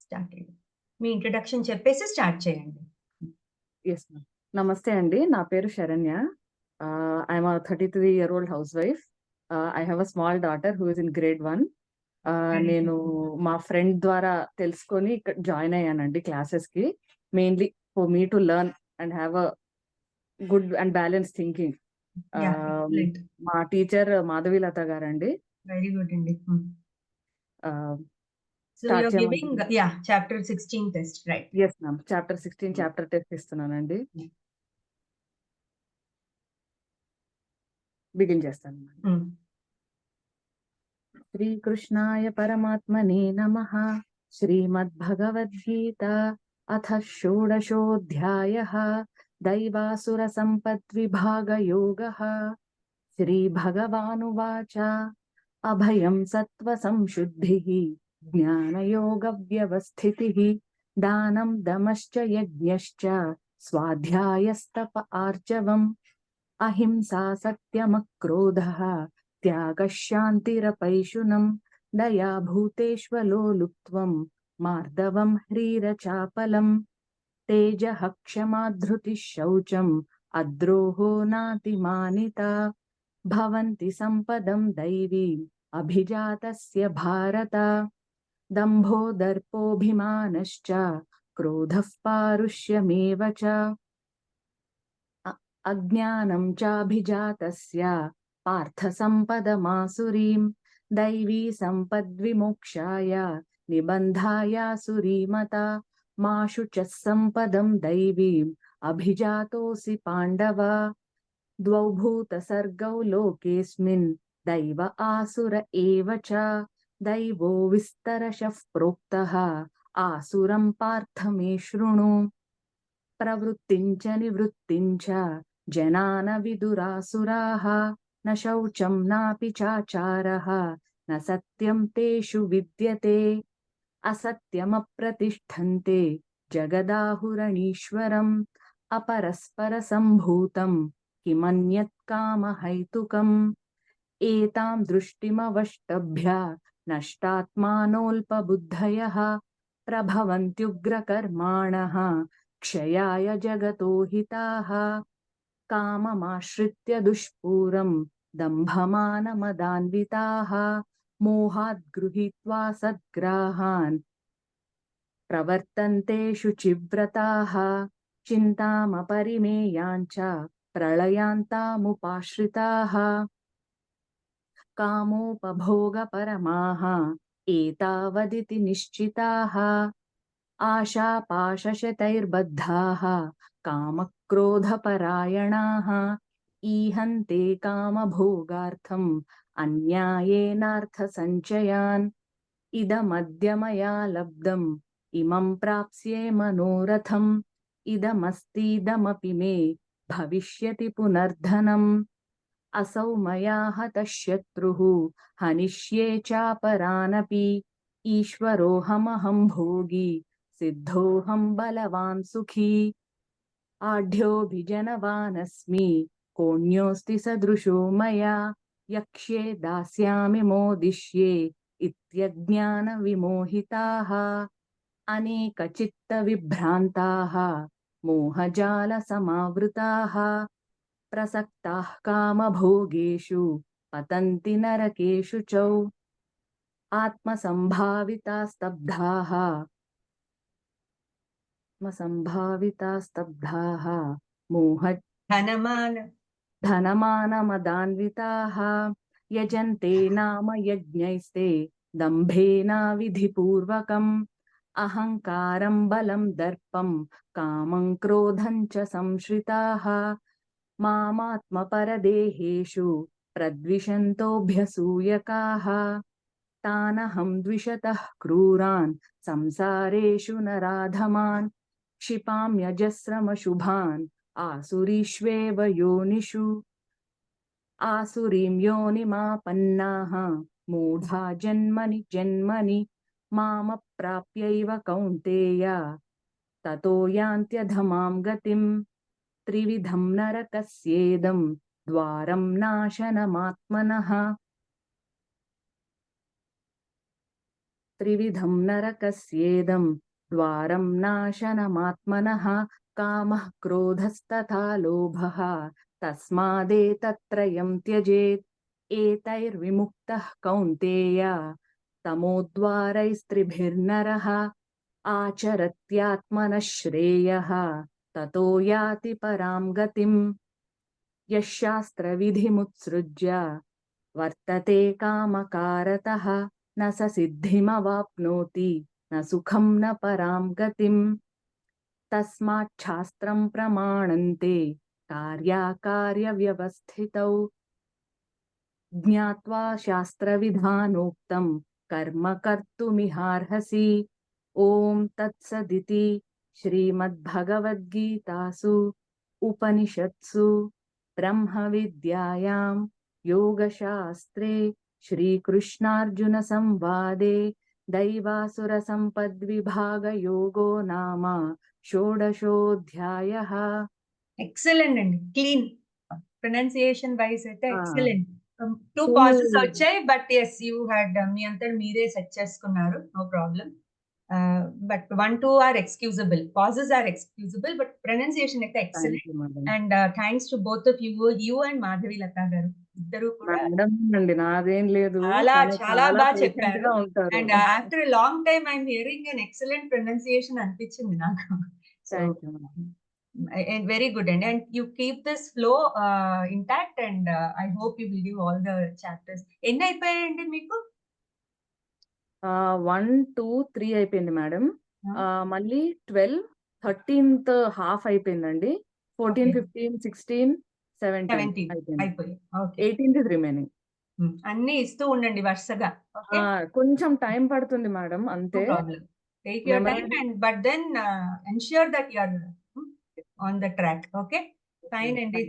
Started. మీ introduction చెప్పేసి start చేయండి. Yes ma'am. నమస్తే అండి. నా పేరు Saranya. I'm a 33 year old housewife. I have a small daughter who is in grade 1. Very నేను గుడ్. మా ఫ్రెండ్ ద్వారా తెలుసుకొని ఇక్కడ జాయిన్ అయ్యానండి క్లాసెస్‌కి. Mainly for me to learn and have a good and balanced thinking. Yeah! Ah, excellent. మా teacher Madhavilatha గారండి. Very good అండి. Hmm. Ah, so you start are giving చేయమంటారా? Chapter 16 test right. Yes ma'am. Chapter 16 chapter test ఇస్తున్నానండి. Begin చేస్తాను. Hmm. श्रीकृष्णाय परमात्मने नमः। श्रीमद्भगवद्गीता अथ षोडशोऽध्यायः। दैवासुरसम्पद्विभागयोगः। श्रीभगवानुवाच अभयं सत्त्वसंशुद्धिः ज्ञानयोगव्यवस्थितिः दानं दमश्च यज्ञश्च स्वाध्यायस्तप आर्जवम् अहिंसा सत्यमक्रोधः त्यागः शान्तिरपैशुनम् दया भूतेष्वलोलुप्त्वम् मार्दवम् ह्रीरचापलम् तेजः क्षमा धृतिः शौचम् अद्रोहो नातिमानिता भवन्ति सम्पदम् दैवीम् अभिजातस्य भारत दम्भो दर्पोऽभिमानश्च क्रोधः पारुष्यमेव च अज्ञानं चाभिजातस्य पार्थसम्पदमासुरीं दैवी सम्पद्विमोक्षाय निबन्धायासुरीमता मा शुचः सम्पदं दैवीम् अभिजातोऽसि पाण्डव द्वौ भूतसर्गौ लोकेऽस्मिन् दैव आसुर एव च दैवो विस्तरशः प्रोक्तः आसुरं पार्थ मे शृणु प्रवृत्तिं च निवृत्तिं च जना न विदुरासुराः न शौचं नापि चाचारः न सत्यं तेषु विद्यते असत्यमप्रतिष्ठन्ते जगदाहुरणीश्वरम् अपरस्परसम्भूतं किमन्यत् कामहैतुकम् एतां दृष्टिमवष्टभ्य नष्टात्मानोऽल्पबुद्धयः प्रभवन्त्युग्रकर्माणः क्षयाय जगतो हिताः काममाश्रित्य दुष्पूरं दम्भमानमदान्विताः मोहात् गृहीत्वा सद्ग्राहान् प्रवर्तन्ते शुचिव्रताः चिन्तामपरिमेयाञ्च प्रलयान्तामुपाश्रिताः कामोपभोगपरमाः एतावदिति निश्चिताः आशापाशशतैर्बद्धाः कामक्रोधपरायणाः ईहन्ते कामभोगार्थम् अन्यायेनार्थसञ्चयान् इदमद्य मया लब्धम् इमं प्राप्स्ये मनोरथम् इदमस्तीदमपि मे भविष्यति पुनर्धनम् असौ मया हतः शत्रुः हनिष्ये चापरानपि ईश्वरोऽहमहं भोगी सिद्धोऽहं बलवान् सुखी आढ्योऽभिजनवानस्मि कोऽन्योऽस्ति सदृशो मया यक्ष्ये दास्यामि मोदिष्ये इत्यज्ञानविमोहिताः अनेकचित्तविभ्रान्ताः मोहजालसमावृताः प्रसक्ताः कामभोगेषु पतन्ति नरकेषु च आत्मसम्भावितास्तब्धाः मोह ధనమాన धनमानमदान्विताः यजन्ते नाम यज्ञैस्ते दम्भेनाविधिपूर्वकम् अहङ्कारं बलं दर्पं कामं क्रोधं च संश्रिताः मामात्मपरदेहेषु प्रद्विषन्तोऽभ्यसूयकाः तानहं द्विषतः क्रूरान् संसारेषु नराधमान् क्षिपाम्यजस्रमशुभान् आसुरीष्वेव योनिषु आसुरीं योनिमापन्नाः मूढा जन्मनि जन्मनि मामप्राप्यैव कौन्तेय ततो यान्त्यधमां गतिम् त्रिविधं नरकस्येदं द्वारं नाशनमात्मनः త్రివిధం నరకస్యేదం ద్వారం నాశనమాత్మనః కామః క్రోధస్తథా లోభః తస్మాదేతత్రయం త్యజేత్ ఏతైర్విముక్తః కౌంతేయ తమోద్వారైస్త్రిభిర్నరః ఆచరత్యాత్మనః శ్రేయః తతో యాతి పరాం గతిం యః శాస్త్రవిధిముత్సృజ్య వర్తతే కామకారతః న స సిద్ధిమవాప్నోతి న సుఖం న పరాం గతిం తస్మాత్ శాస్త్రం ప్రమాణంతే కార్యాకార్యవ్యవస్థితౌ జ్ఞాత్వా శాస్త్రవిధానోక్తం కర్మ కర్తుమిహార్హసి. ఓం తత్సదితి శ్రీమద్భగవద్గీతాసు ఉపనిషత్సు బ్రహ్మ విద్యాయాం యోగశాస్త్రే శ్రీకృష్ణార్జున సంవాదే దైవాసుర సంపద్విభాగ యోగో నామ షోడశోऽధ్యాయః. ఎక్సలెంట్ అండి, క్లీన్ ప్రొనౌన్సియేషన్ వైస్ అయితే ఎక్సలెంట్. టూ Two- పాజెస్ వచ్చాయి, బట్ ఎస్ యూ హ్యాడ్ మీ అంతా మీరే సెట్ చేసుకున్నారు, no problem. But 1, 2 are excusable, pauses are excusable, but pronunciation అయితే Thank excellent. you, madam. And thanks to both of you and Madhavi Latha గారు, ఇద్దరు కూడా మేడం అండి, నాదేం లేదు, చాలా కానీ చాలా బాగా patient చెప్పారు. గా ఉంటారు. And after long time I'm hearing an excellent pronunciation అనిపించింది నాకు. Thank you, madam. Very good, and you keep this flow intact, and I hope you will give all the chapters. ఎన్ని అయిపోయాయండి మీకు? 1, 2, 3 అయిపోయింది మేడం. Huh? మళ్ళీ 12, 13th half అయిపోయిందండి. 14, Okay. 15, 16, 17 17 అయిపోయింది. అయిపోయాయి. Okay, 18th remaining. అన్ని ఇస్తూ ఉండండి వరుసగా. ఓకే, కొంచెం టైం పడుతుంది మేడం, నో అంతే. Problem. Take your time, and but then ensure that you are on the track. Okay, fine అండి.